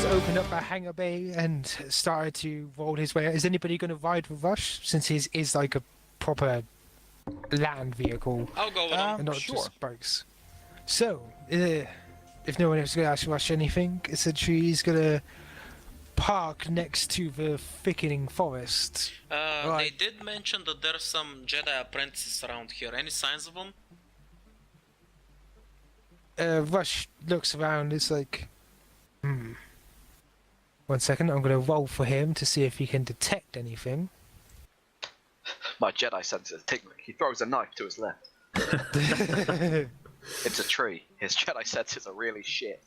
he's opened up a hangar bay and started to roll his way out. Is anybody going to ride with Rush, since his is like a proper land vehicle I'll go with him. and not Sure. just bikes? So, if no one else is going to ask Rush anything, essentially he's going to park next to the thickening forest. They did mention that there's some Jedi apprentices around here. Any signs of them? Rush looks around. It's like, 1 second. I'm going to roll for him to see if he can detect anything. My Jedi sense is tingling. He throws a knife to his left. It's a tree. His Jedi senses are really shit.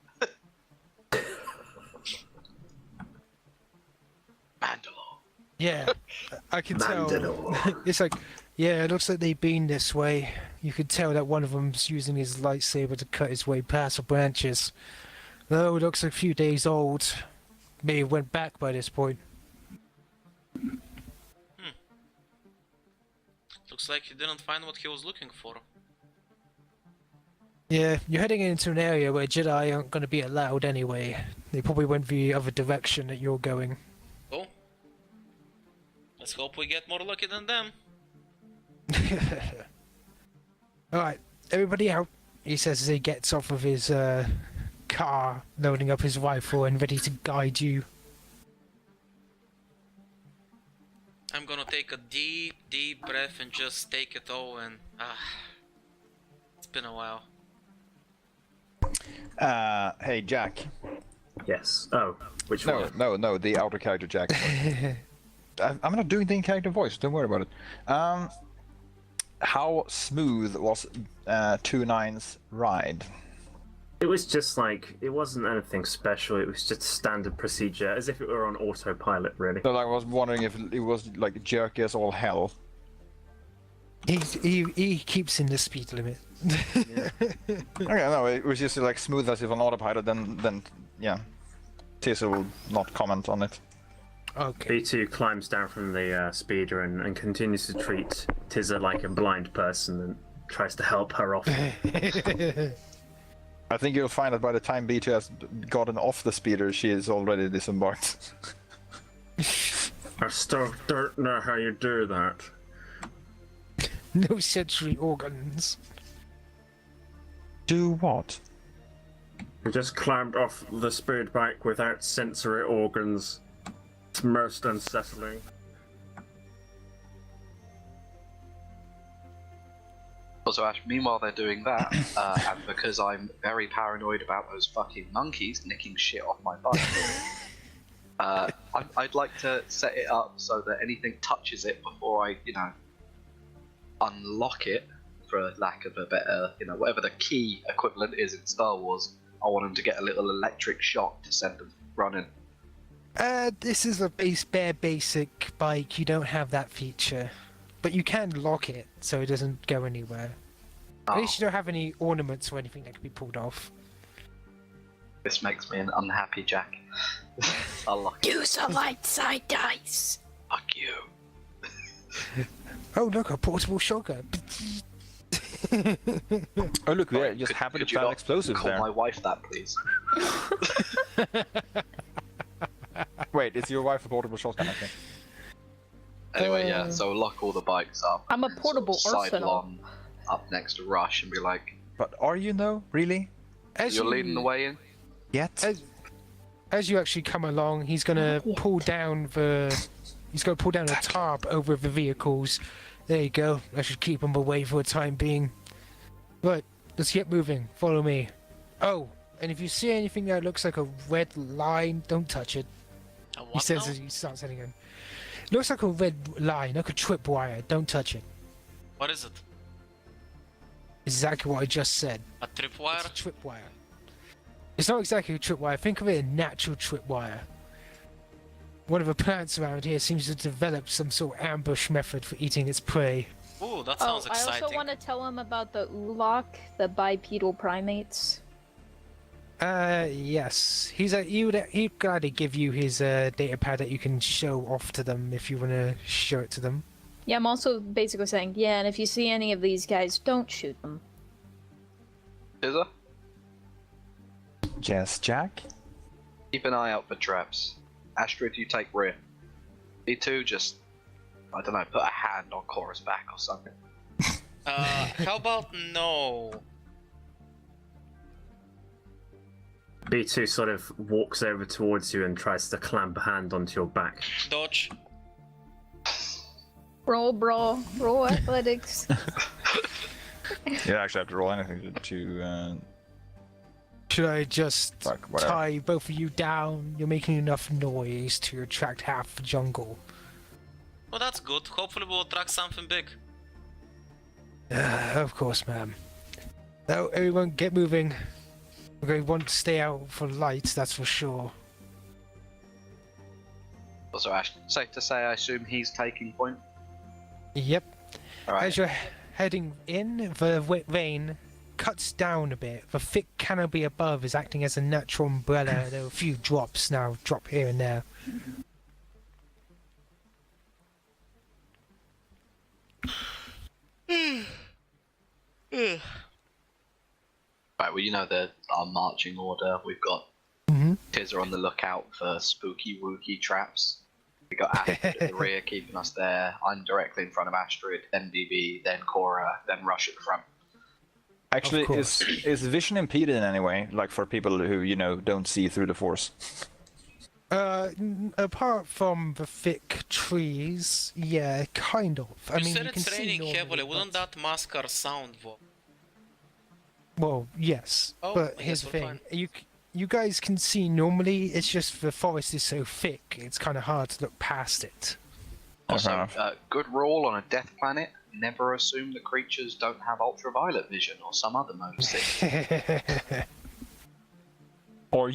Mandalore. Yeah, I can tell. Mandalore. It's like, yeah, it looks like they've been this way. You could tell that one of them's using his lightsaber to cut his way past the branches. Though it looks a few days old. Maybe it went back by this point. Looks like he didn't find what he was looking for. Yeah, you're heading into an area where Jedi aren't going to be allowed anyway. They probably went the other direction that you're going. Oh. Let's hope we get more lucky than them. Alright, everybody out, he says as he gets off of his car, loading up his rifle and ready to guide you. I'm gonna take a deep, deep breath and just take it all and... it's been a while. Hey, Jack. Yes. Oh, which one? No, the outer character Jack. I'm not doing the in-character voice, don't worry about it. How smooth was 2-9's ride? It was just like, it wasn't anything special, it was just standard procedure, as if it were on autopilot, really. So I was wondering if it was like jerky as all hell. He keeps in the speed limit. Yeah. Okay, no, it was just like smooth as if on autopilot, then yeah. Tissa will not comment on it. Okay. B2 climbs down from the speeder and continues to treat Tizza like a blind person and tries to help her off. I think you'll find that by the time B2 has gotten off the speeder, she is already disembarked. I still don't know how you do that. No sensory organs. Do what? You just climbed off the speed bike without sensory organs. It's most unsettling. Also, Ash, meanwhile they're doing that, and because I'm very paranoid about those fucking monkeys nicking shit off my bike, I'd like to set it up so that anything touches it before I, unlock it, for lack of a better, whatever the key equivalent is in Star Wars. I want them to get a little electric shock to send them running. This is a bare basic bike. You don't have that feature. But you can lock it so it doesn't go anywhere. At least you don't have any ornaments or anything that can be pulled off. This makes me an unhappy Jack. I'll lock it. Use a light side dice. Fuck you. Oh look, a portable shotgun. Oh look, we just happen to Could you plant not explosives call there. my wife that, please? Wait, is your wife a portable shotgun? Okay. Anyway, yeah, so lock all the bikes up. I'm a and portable sort of sidle arsenal. on up next to Rush and be like, But are you though? Really? As you're you, leading the way in? Yet? as you actually come along, he's gonna pull down the. He's gonna pull down a tarp over the vehicles. There you go. I should keep him away for a time being. Right, let's get moving. Follow me. Oh, and if you see anything that looks like a red line, don't touch it. A He what says now? as he starts heading in. Looks like a red line, like a tripwire. Don't touch it. What is it? Exactly what I just said. A tripwire? It's a tripwire. It's not exactly a tripwire. Think of it a natural tripwire. One of the plants around here seems to develop some sort of ambush method for eating its prey. Ooh, that Oh, sounds I exciting. also want to tell him about the Ulok, the bipedal primates. Yes. He'd gladly give you his data pad that you can show off to them if you want to show it to them. Yeah, I'm also basically saying, yeah, and if you see any of these guys, don't shoot them. Is there? Yes, Jack? Keep an eye out for traps. Astrid, you take rear. B2, just, I don't know, put a hand on Cora's back or something. How about no? B2 sort of walks over towards you and tries to clamp a hand onto your back. Dodge. Roll athletics. You don't actually have to roll anything to Should I just Fuck, whatever. tie both of you down? You're making enough noise to attract half the jungle. Well, that's good. Hopefully we'll attract something big. Of course, ma'am. Now, everyone get moving. We're going to want to stay out for lights, that's for sure. Also, safe to say, I assume he's taking point. Yep. Alright. As you're heading in, the wet rain cuts down a bit. The thick canopy above is acting as a natural umbrella. There are a few drops now, drop here and there. Right, well, you know our marching order. We've got Mhm. Tiz are on the lookout for spooky wookie traps. We got Astrid at the rear keeping us there. I'm directly in front of Astrid, then BB, then Cora, then Rush at the front. Actually, Of course. is vision impeded in any way? Like for people who, don't see through the force? Apart from the thick trees, yeah, kind of. I You mean, said you can it's see raining normally, heavily. Wouldn't but- that mask our sound? Well, yes, Oh, but I here's guess the we're thing: fine. you guys can see normally. It's just the forest is so thick; it's kind of hard to look past it. Also, fair enough. good rule on a death planet: never assume the creatures don't have ultraviolet vision or some other mode of seeing. Or,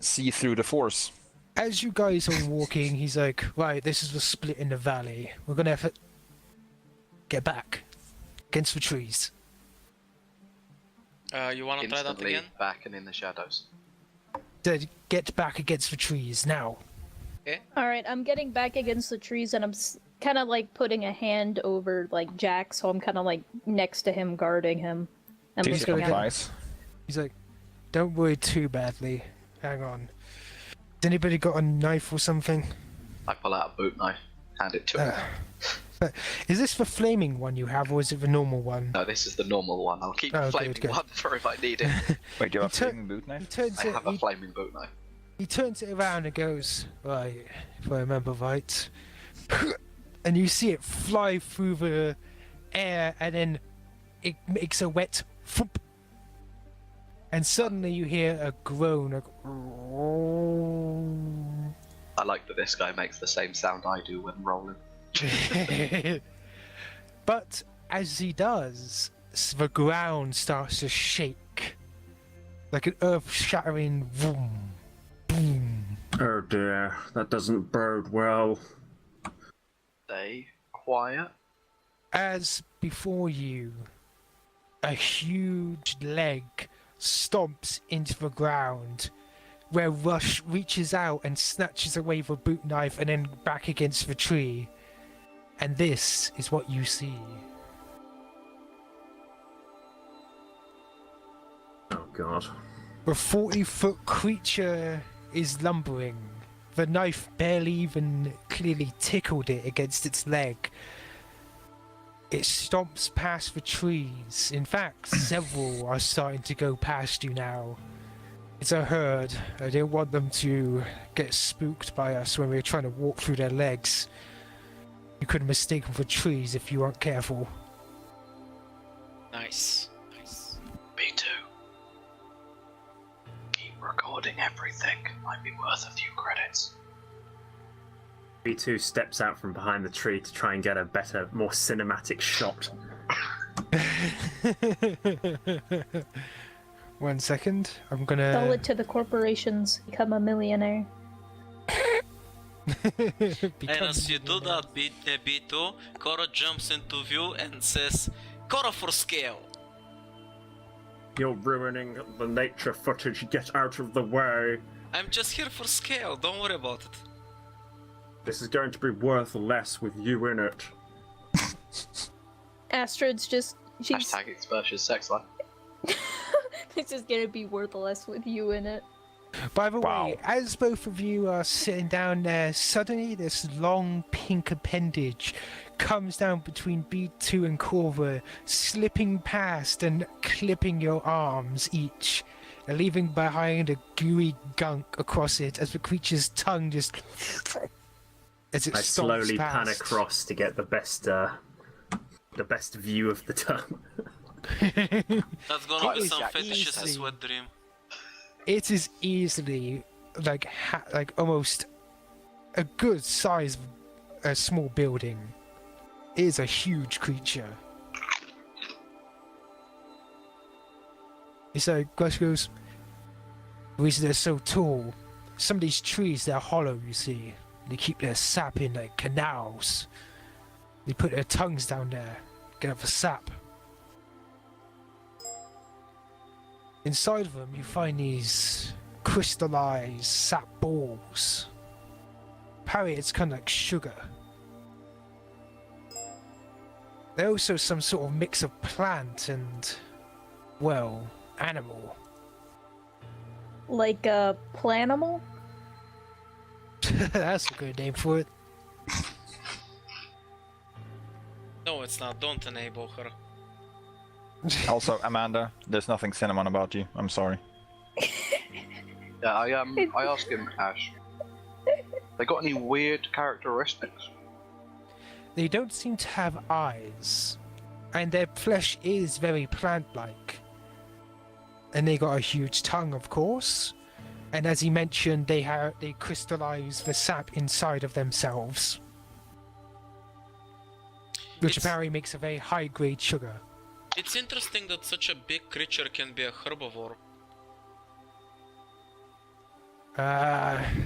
see through the force? As you guys are walking, he's like, "Right, this is the split in the valley. We're gonna have to get back against the trees." You wanna try that Instantly again? back and in the shadows. Said, "Get back against the trees now." Alright, I'm getting back against the trees and I'm kind of like putting a hand over like Jack, so I'm kind of like next to him, guarding him. I'm Tease looking at him. complies. He's like, "Don't worry too badly. Hang on. Has anybody got a knife or something?" I pull out a boot knife, hand it to him. Is this the flaming one you have, or is it the normal one? No, this is the normal one. I'll keep Oh, the good, flaming good. one for if I need it. Wait, do you have a He tur- flaming boot He knife? turns I it. have a flaming boot knife. He turns it around and goes, "Right, if I remember right," and you see it fly through the air, and then it makes a wet thump, and suddenly you hear a groan. I like that this guy makes the same sound I do when rolling. But as he does, the ground starts to shake like an earth-shattering boom, boom. Oh dear, that doesn't bode well. Stay quiet. As before you, a huge leg stomps into the ground, where Rush reaches out and snatches away the boot knife and then back against the tree. And this is what you see. Oh god. The 40-foot creature is lumbering. The knife barely even clearly tickled it against its leg. It stomps past the trees. In fact, several are starting to go past you now. It's a herd. I didn't want them to get spooked by us when we were trying to walk through their legs. You could mistake them for trees if you weren't careful. Nice. Nice. B2. Keep recording everything. Might be worth a few credits. B2 steps out from behind the tree to try and get a better, more cinematic shot. 1 second. I'm Sell gonna. it to the corporations, become a millionaire. And as you do that, B2, Cora jumps into view and says, "Cora for scale." You're ruining the nature footage, get out of the way. I'm just here for scale, don't worry about it. This is going to be worth less with you in it. Astrid's just she's Hashtag Experta's sex life. it's just gonna be worth less with you in it. By the Wow. way, as both of you are sitting down there, suddenly this long pink appendage comes down between B2 and Corva, slipping past and clipping your arms each, and leaving behind a gooey gunk across it as the creature's tongue just... as it I stomps slowly pan past. across to get the best view of the tongue. That's gonna be It is some fetishes easy. sweat dream. It is easily like almost a good size, a small building. It is a huge creature. It's like Gus goes. The reason they're so tall, some of these trees they're hollow. You see, they keep their sap in like canals. They put their tongues down there, get up the sap. Inside of them, you find these crystallized sap balls. Apparently, it's kind of like sugar. They're also some sort of mix of plant and, well, animal. Like a planimal? That's a good name for it. No, it's not. Don't enable her. Also, Amanda, there's nothing cinnamon about you. I'm sorry. Yeah, I asked him, Ash. They got any weird characteristics? They don't seem to have eyes, and their flesh is very plant-like. And they got a huge tongue, of course. And as he mentioned, they crystallize the sap inside of themselves, which It's- apparently makes a very high-grade sugar. It's interesting that such a big creature can be a herbivore.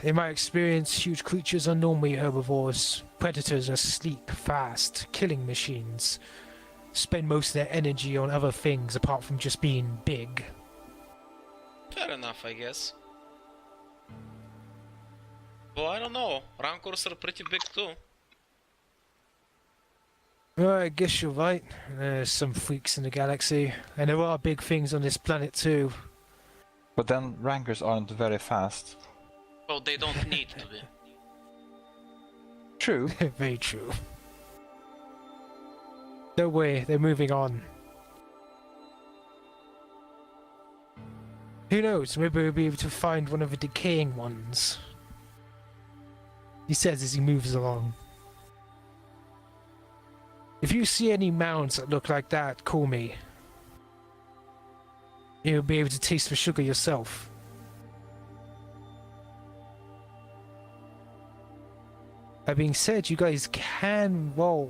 In my experience, huge creatures are normally herbivores. Predators are sleek, fast, killing machines. Spend most of their energy on other things apart from just being big. Fair enough, I guess. Well, I don't know. Rancors are pretty big too. Well, I guess you're right. There's some freaks in the galaxy, and there are big things on this planet too. But then rankers aren't very fast. Well, they don't need to be. True. Very true. No way, they're moving on. Who knows, maybe we'll be able to find one of the decaying ones. He says as he moves along. If you see any mounds that look like that, call me. You'll be able to taste the sugar yourself. That being said, you guys can roll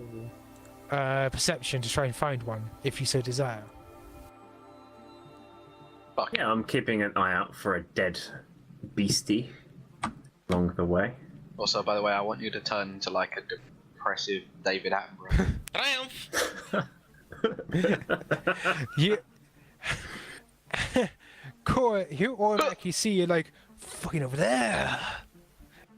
perception to try and find one, if you so desire. Fuck Yeah, I'm keeping an eye out for a dead beastie along the way. Also, by the way, I want you to turn into like a depressive David Attenborough. Triumph! You... Cora, you automatically see you're like, fucking over there.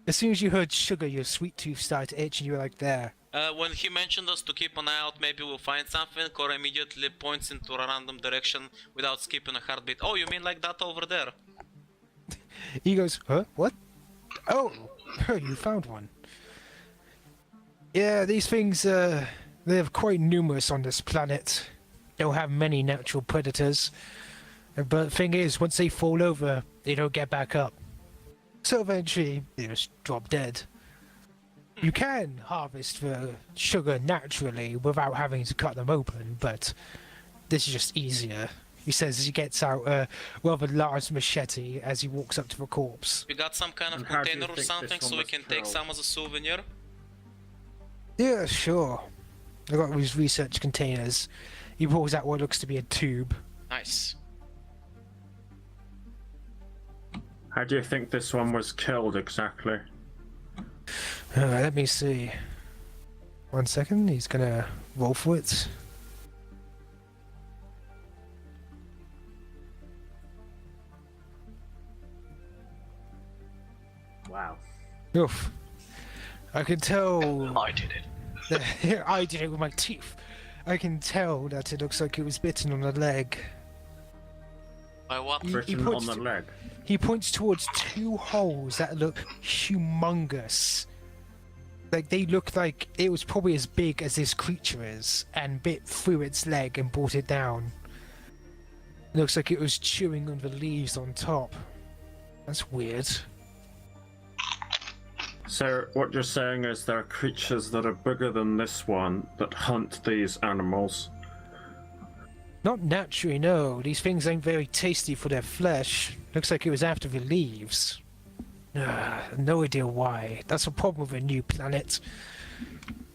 As soon as you heard sugar, your sweet tooth started to itch and you were like, there. When he mentioned us to keep an eye out, maybe we'll find something, Cora immediately points into a random direction without skipping a heartbeat. Oh, you mean like that over there? He goes, huh? What? Oh, you found one. Yeah, these things, they're quite numerous on this planet. Don't have many natural predators. But the thing is, once they fall over, they don't get back up. So eventually, they just drop dead. You can harvest the sugar naturally without having to cut them open, but this is just easier. He says as he gets out a rather large machete as he walks up to the corpse. We got some kind of And how do you container or think something this so one we was can take killed? some as a souvenir? Yeah, sure. I got these research containers. He pulls out what looks to be a tube. Nice. How do you think this one was killed exactly? Let me see. 1 second, he's gonna roll for it. Wow. Oof. I can tell. I did it. I did it with my teeth. I can tell that it looks like it was bitten on the leg. By what? Written on the leg. He points towards two holes that look humongous. Like, they look like it was probably as big as this creature is, and bit through its leg and brought it down. It looks like it was chewing on the leaves on top. That's weird. So what you're saying is there are creatures that are bigger than this one that hunt these animals. Not naturally, no. These things ain't very tasty for their flesh. Looks like it was after the leaves. No idea why. That's a problem with a new planet.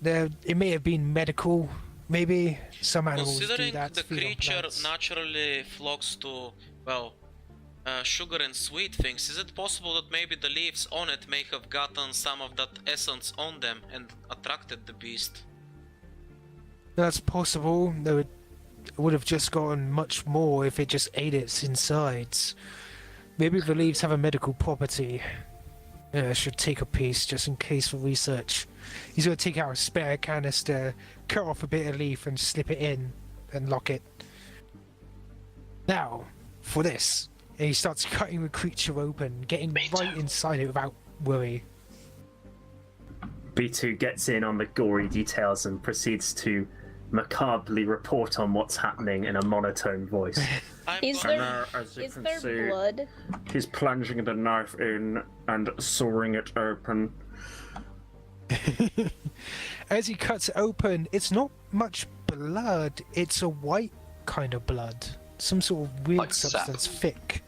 It may have been medical. Maybe some animals do Considering that. the feed on creature plants. naturally flocks to, well, sugar and sweet things, is it possible that maybe the leaves on it may have gotten some of that essence on them and attracted the beast? That's possible. Though it would have just gotten much more if it just ate its insides. Maybe the leaves have a medical property. I should take a piece just in case for research. He's going to take out a spare canister, cut off a bit of leaf and slip it in and lock it. Now, for this. And he starts cutting the creature open, getting right inside it without worry. B2 gets in on the gory details and proceeds to macabrely report on what's happening in a monotone voice. Is And there, now, as you is can there see, blood? he's plunging the knife in and sawing it open. As he cuts it open, it's not much blood, it's a white kind of blood. Some sort of weird Like sap. substance, thick.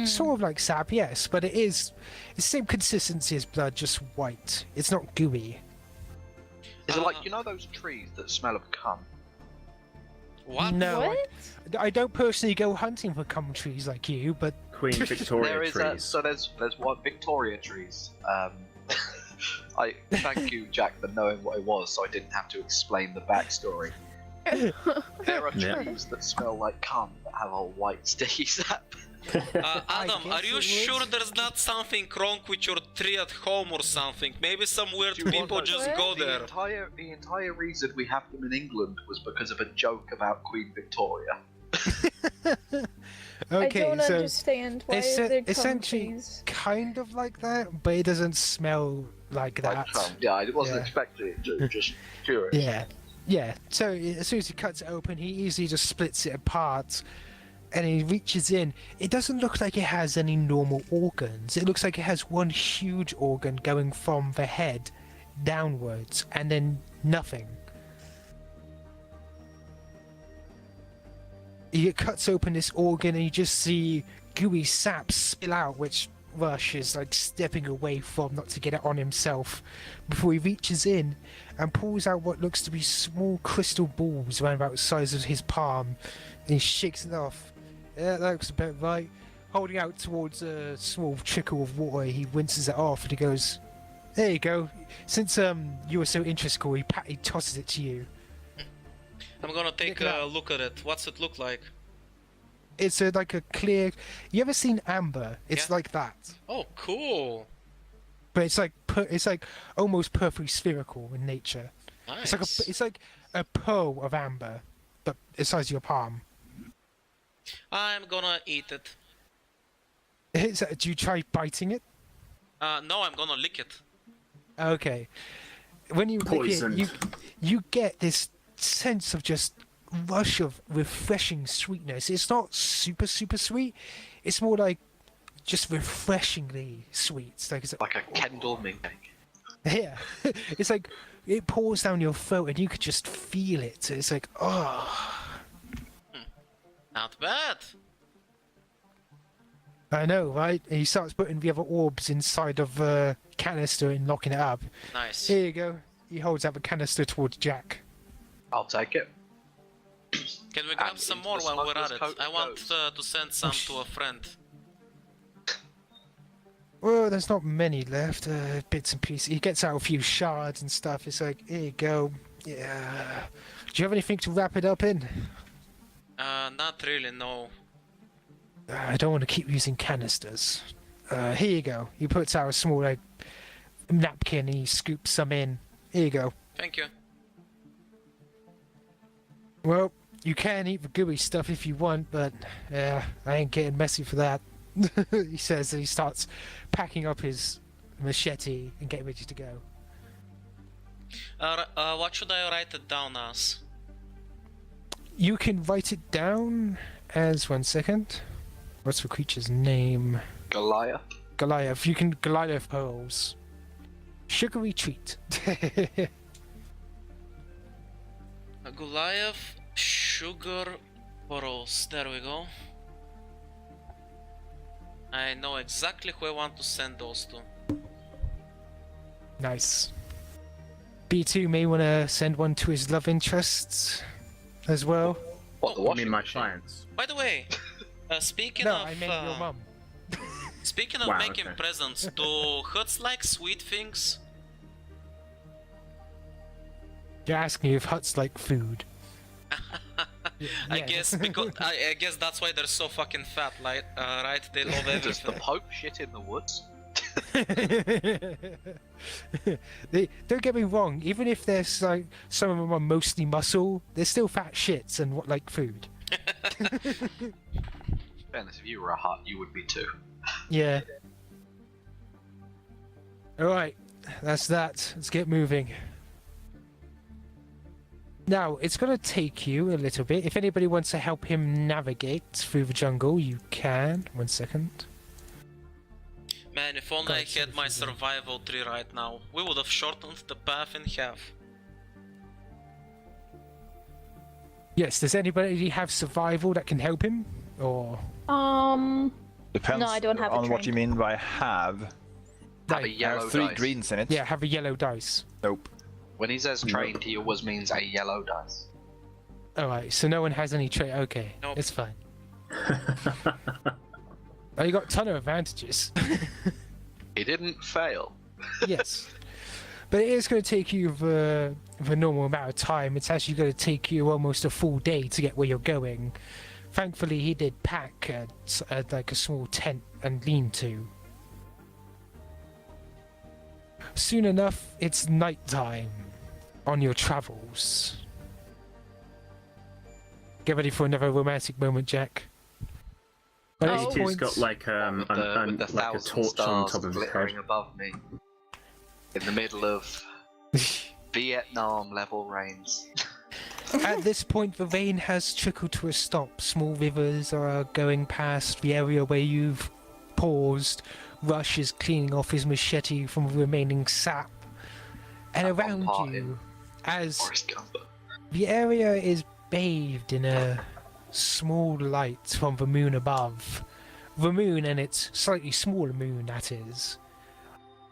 Sort of like sap, yes, but it's the same consistency as blood, just white. It's not gooey. Is it like, you know those trees that smell of cum? What? No, What? I don't personally go hunting for cum trees like you, but Queen Victoria There is trees. there's one Victoria trees. I thank you, Jack, for knowing what it was, so I didn't have to explain the backstory. There are Yeah. trees that smell like cum that have a white sticky sap. Adam, guess are you it sure would. there's not something wrong with your tree at home or something? Maybe some weird Do you want people to- just go there. The entire reason we have them in England was because of a joke about Queen Victoria. okay, I don't so understand why it's they're essentially trees. kind of like that, but it doesn't smell like that. Like cum. Yeah, I wasn't Yeah. expecting it. Just curious. Yeah. So as soon as he cuts it open, he easily just splits it apart, and he reaches in. It doesn't look like it has any normal organs. It looks like it has one huge organ going from the head downwards, and then nothing. He cuts open this organ, and you just see gooey sap spill out, which Rush is like stepping away from, not to get it on himself, before he reaches in and pulls out what looks to be small crystal balls around about the size of his palm, and he shakes it off. Yeah, that looks about right. Holding out towards a small trickle of water, he winces it off and he goes, "There you go. Since you were so interested, he tosses it to you. I'm gonna take Check it a out. look at it. What's it look like? It's like a clear. You ever seen amber? It's Yeah. like that, Oh, cool. but it's like almost perfectly spherical in nature. Nice. It's like a pearl of amber, but the size of your palm. I'm gonna eat it. Do you try biting it? No, I'm gonna lick it. Okay. When you lick it, Poisoned. you get this sense of just rush of refreshing sweetness. It's not super sweet. It's more like just refreshingly sweet. Like it's Like a Kendall Mink. yeah. It's like it pours down your throat and you could just feel it. It's like Not bad. I know, right? And he starts putting the other orbs inside of the canister and locking it up. Nice. Here you go. He holds out the canister towards Jack. I'll take it. Can we grab And some into more the while we're at smuggler's it? coat I it want goes. to send some to a friend. Well, there's not many left. Bits and pieces. He gets out a few shards and stuff. It's like, here you go. Yeah. Do you have anything to wrap it up in? Not really, no. I don't want to keep using canisters. Here you go. He puts out a small like napkin and he scoops some in. Here you go. Thank you. Well, You can eat the gooey stuff if you want, but I ain't getting messy for that. He says as he starts packing up his machete and getting ready to go. What should I write it down as? You can write it down as 1 second. What's the creature's name? Goliath. Goliath. You can Goliath pearls. Sugary treat. A Goliath sugar pearls. There we go. I know exactly who I want to send those to. Nice. B2 may want to send one to his love interests as well. What, the I mean, washing my machine? clients. By the way, speaking No, of I meant your mum. speaking of Wow, making okay. presents, do huts like sweet things? You're asking if huts like food. I Yeah. guess because I guess that's why they're so fucking fat, like right? They love Does the everything. Pope shit in the woods? Don't get me wrong. Even if there's like some of them are mostly muscle, they're still fat shits and what like food. Fairness, if you were a hut, you would be too. Yeah. All right, that's that. Let's get moving. Now it's gonna take you a little bit. If anybody wants to help him navigate through the jungle, you can. 1 second. Man, if only I God, had my seriously. survival tree right now, we would have shortened the path in half. Yes. Does anybody have survival that can help him? Or Depends No, I don't have it on what you trained. mean by have. Have a Right, I yellow have 3 dice. greens in it. yeah, have a yellow dice. Nope. When he says trained, he always means a yellow dice. All right. So no one has any trait. Okay, Nope. it's fine. Oh, you got a ton of advantages. He didn't fail. Yes. But it is going to take you the normal amount of time. It's actually going to take you almost a full day to get where you're going. Thankfully, he did pack like a small tent and lean-to. Soon enough, it's nighttime on your travels. Get ready for another romantic moment, Jack. At this Oh. He's point- got like With the like a thousand torch on stars top of his glittering head. above me. In the middle of Vietnam level rains. At this point, the rain has trickled to a stop. Small rivers are going past the area where you've paused. Rush is cleaning off his machete from the remaining sap. And Sap on around part you, as Forrest Gump. the area is bathed in a small light from the moon above. The moon and its slightly smaller moon, that is.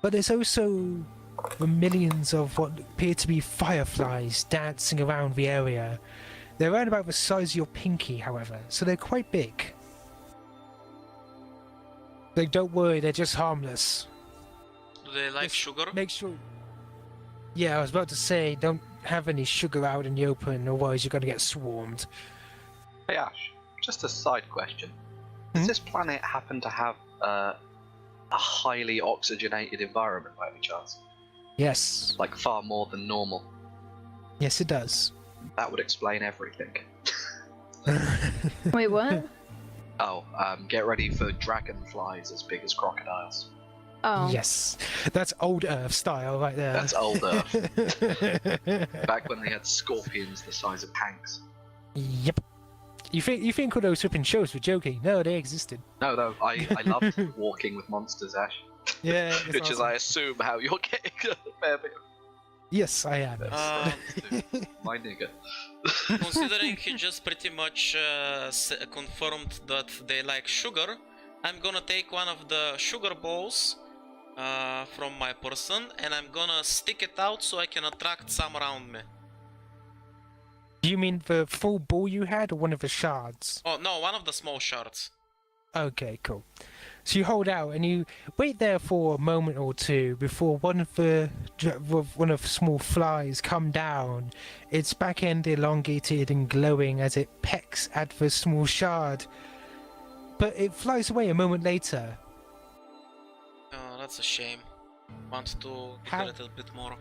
But there's also the millions of what appear to be fireflies dancing around the area. They're around about the size of your pinky, however, so they're quite big. Like, don't worry, they're just harmless. Do they like Just sugar? Make sure... Yeah, I was about to say, don't have any sugar out in the open, otherwise you're going to get swarmed. Hey Ash, just a side question. Does Hmm? this planet happen to have a highly oxygenated environment by any chance? Yes. Like far more than normal? Yes, it does. That would explain everything. Wait, what? Oh, get ready for dragonflies as big as crocodiles. Oh. Yes. That's old Earth style right there. That's old Earth. Back when they had scorpions the size of tanks. Yep. You think all those flipping shows were joking? No, they existed. No, I loved walking with monsters, Ash. Yeah. Which is, I assume, how you're getting a fair bit. Yes, I am. My nigga. Considering he just pretty much confirmed that they like sugar, I'm gonna take one of the sugar balls from my person and I'm gonna stick it out so I can attract some around me. Do you mean the full ball you had, or one of the shards? Oh no, one of the small shards. Okay, cool. So you hold out and you wait there for a moment or two before one of the small flies come down. Its back end elongated and glowing as it pecks at the small shard. But it flies away a moment later. Oh, that's a shame. Want to do How- a little bit more.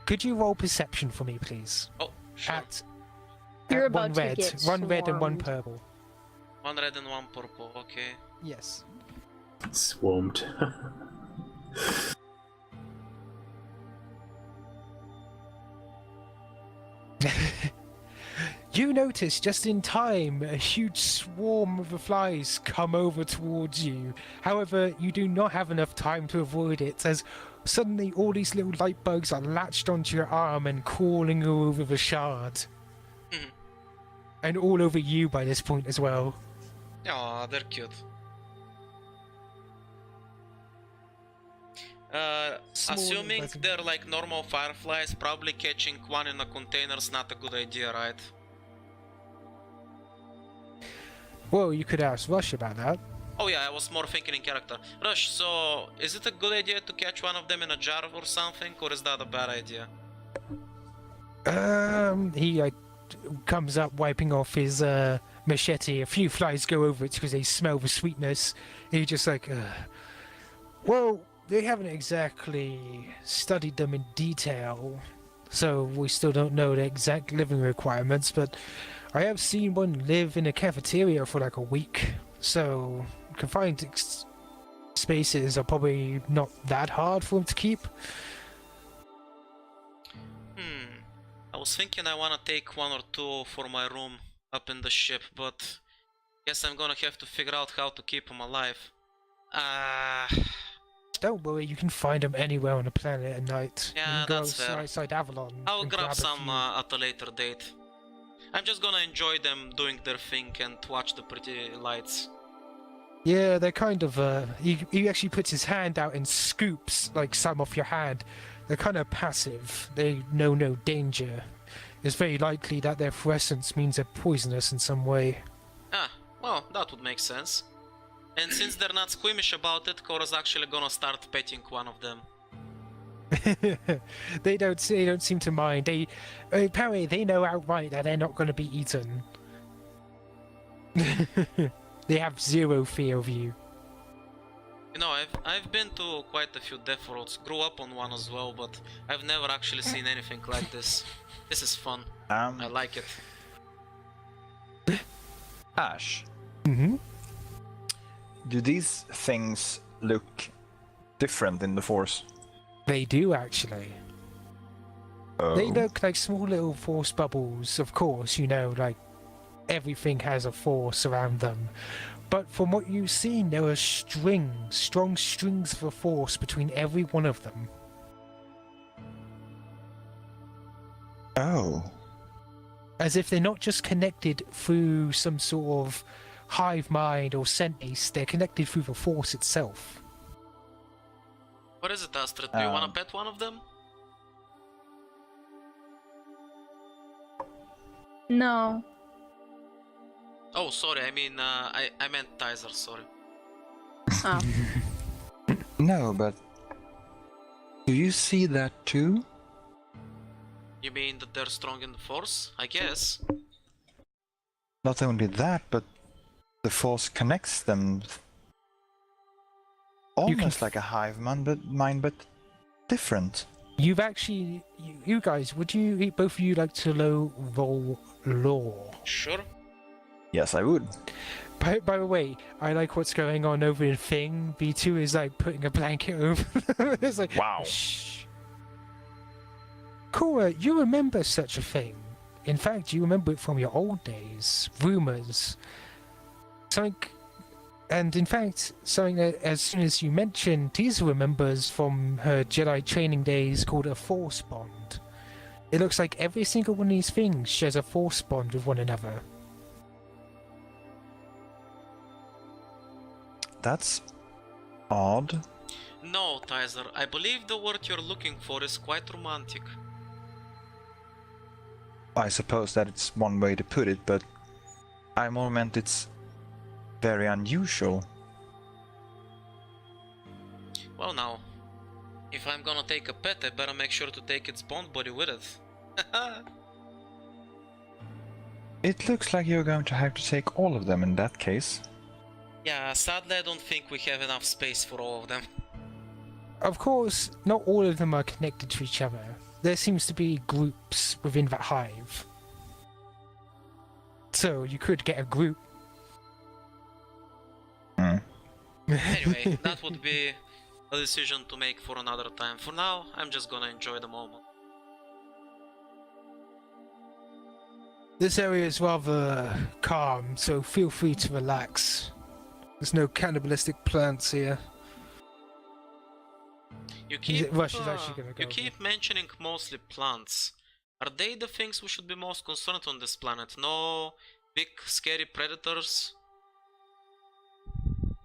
Could you roll perception for me, please? Oh, sure. You're one about to red, get one red and one swarmed. purple. One red and one purple, okay. Yes. Swarmed. You notice just in time a huge swarm of the flies come over towards you. However, you do not have enough time to avoid it, as suddenly all these little light bugs are latched onto your arm and crawling all over the shard. Mhm. And all over you by this point as well. Aw, they're cute. Small Assuming buzzing. they're like normal fireflies, probably catching one in a container's not a good idea, right? Well, you could ask Rush about that. Oh yeah, I was more thinking in character. Rush, so is it a good idea to catch one of them in a jar or something, or is that a bad idea? He comes up wiping off his machete. A few flies go over it because they smell the sweetness. He just like, well, they haven't exactly studied them in detail, so we still don't know the exact living requirements, but I have seen one live in a cafeteria for like a week, so confined spaces are probably not that hard for them to keep. I was thinking I wanna take one or two for my room up in the ship, but guess I'm gonna have to figure out how to keep them alive. Don't worry, you can find them anywhere on the planet at night. Yeah, you can that's fair. go outside Avalon. I'll and grab a some few. at a later date. I'm just gonna enjoy them doing their thing and watch the pretty lights. Yeah, they're kind of, he actually puts his hand out and scoops, like, some off your hand. They're kind of passive. They know no danger. It's very likely that their fluorescence means they're poisonous in some way. Ah, well, that would make sense. And since they're not squeamish about it, Cora's actually gonna start petting one of them. They don't seem to mind. Apparently they know outright that they're not going to be eaten. They have zero fear of you. You know, I've been to quite a few death roads, grew up on one as well, but I've never actually seen anything like this. This is fun. I like it. Ash, Mm-hmm. do these things look different in the Force? They do actually. Oh. They look like small little force bubbles, of course, you know, like everything has a force around them. But from what you've seen, there are strong strings of a force between every one of them. Oh. As if they're not just connected through some sort of hive mind or scent base, they're connected through the force itself. What is it, Astrid? Do you wanna pet one of them? No. Oh, sorry, I mean, I meant Tizer, sorry. Oh. No, but do you see that too? You mean that they're strong in the Force? I guess. Not only that, but the Force connects them almost like a hive mind, but different. You've actually, you guys, would you both of you like to roll lore? Sure. Yes, I would. By the way, I like what's going on over in Thing. B2 is like putting a blanket over. It's like, Wow. shh. Cora, you remember such a thing. In fact, you remember it from your old days. Rumors. Something. And in fact, something that as soon as you mentioned, Tiza remembers from her Jedi training days called a Force Bond. It looks like every single one of these things shares a Force Bond with one another. That's odd. No, Tizer, I believe the word you're looking for is quite romantic. I suppose that it's one way to put it, but I more meant it's very unusual. Well now, if I'm gonna take a pet, I better make sure to take its bond body with it. It looks like you're going to have to take all of them in that case. Yeah, sadly I don't think we have enough space for all of them. Of course, not all of them are connected to each other. There seems to be groups within that hive. So you could get a group. Anyway, that would be a decision to make for another time. For now, I'm just gonna enjoy the moment. This area is rather calm, so feel free to relax. There's no cannibalistic plants here. You keep, Rush is actually gonna go. you keep mentioning mostly plants. Are they the things we should be most concerned on this planet? No big scary predators?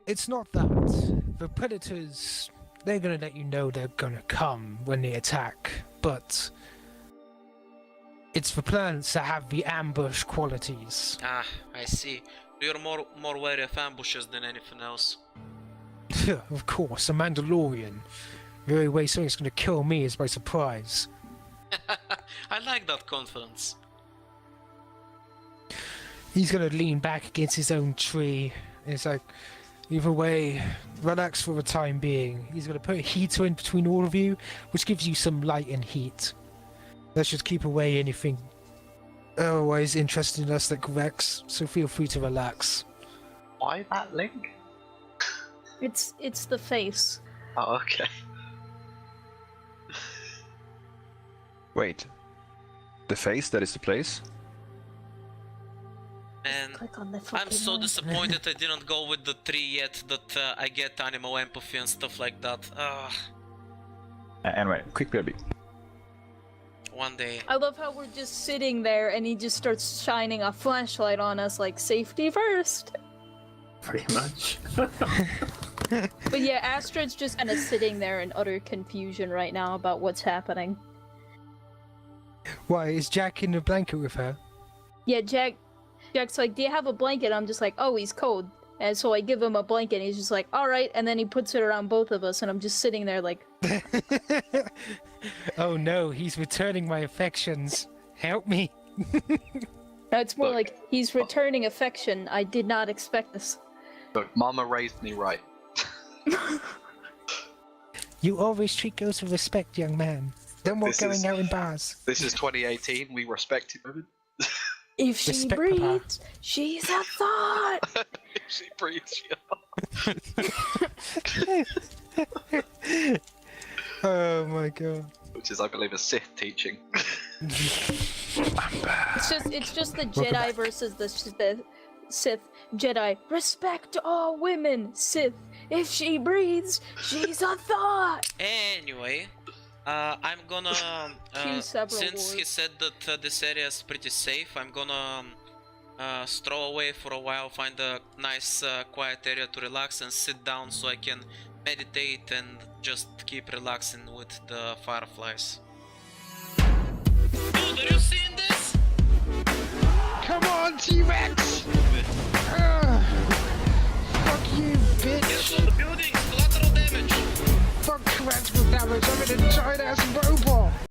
It's not that. The predators, they're gonna let you know they're gonna come when they attack, but it's the plants that have the ambush qualities. Ah, I see. You're more wary of ambushes than anything else. Of course, a Mandalorian. The very way something's gonna kill me is by surprise. I like that confidence. He's gonna lean back against his own tree. And it's like, either way, relax for the time being. He's gonna put a heater in between all of you, which gives you some light and heat. That should keep away anything otherwise interested in us like Korax, so feel free to relax. Why that link? It's the face. Oh, okay. Wait. The face, that is the place? And Click on the I'm fucking so link. disappointed I didn't go with the tree yet, that I get animal empathy and stuff like that. Anyway, quick BRB. One day. I love how we're just sitting there and he just starts shining a flashlight on us like safety first. Pretty much. But yeah, Astrid's just kind of sitting there in utter confusion right now about what's happening. Why, is Jack in the blanket with her? Yeah, Jack's like, do you have a blanket? I'm just like, oh, he's cold. And so I give him a blanket and he's just like, alright, and then he puts it around both of us and I'm just sitting there like... Oh no, he's returning my affections. Help me. No, it's more Look. like, he's returning affection. I did not expect this. Look, Mama raised me right. You always treat girls with respect, young man. Don't want This going is- out in bars. This is 2018. We respect women. If she Respect, breathes, she's a thought! If she breathes, Oh my god. which is, I believe, a Sith teaching. It's just the Jedi versus the Sith. Jedi, respect all women. Sith, if she breathes, she's a thought! Anyway, I'm gonna, Choose several since he words. said that this area is pretty safe, I'm gonna stroll away for a while, find a nice quiet area to relax and sit down so I can meditate and just keep relaxing with the fireflies. Dude, are you seeing this? Come on, T-Rex! Fuck you, bitch! Get on the buildings, collateral damage! Fuck collateral damage, I'm an giant ass robot!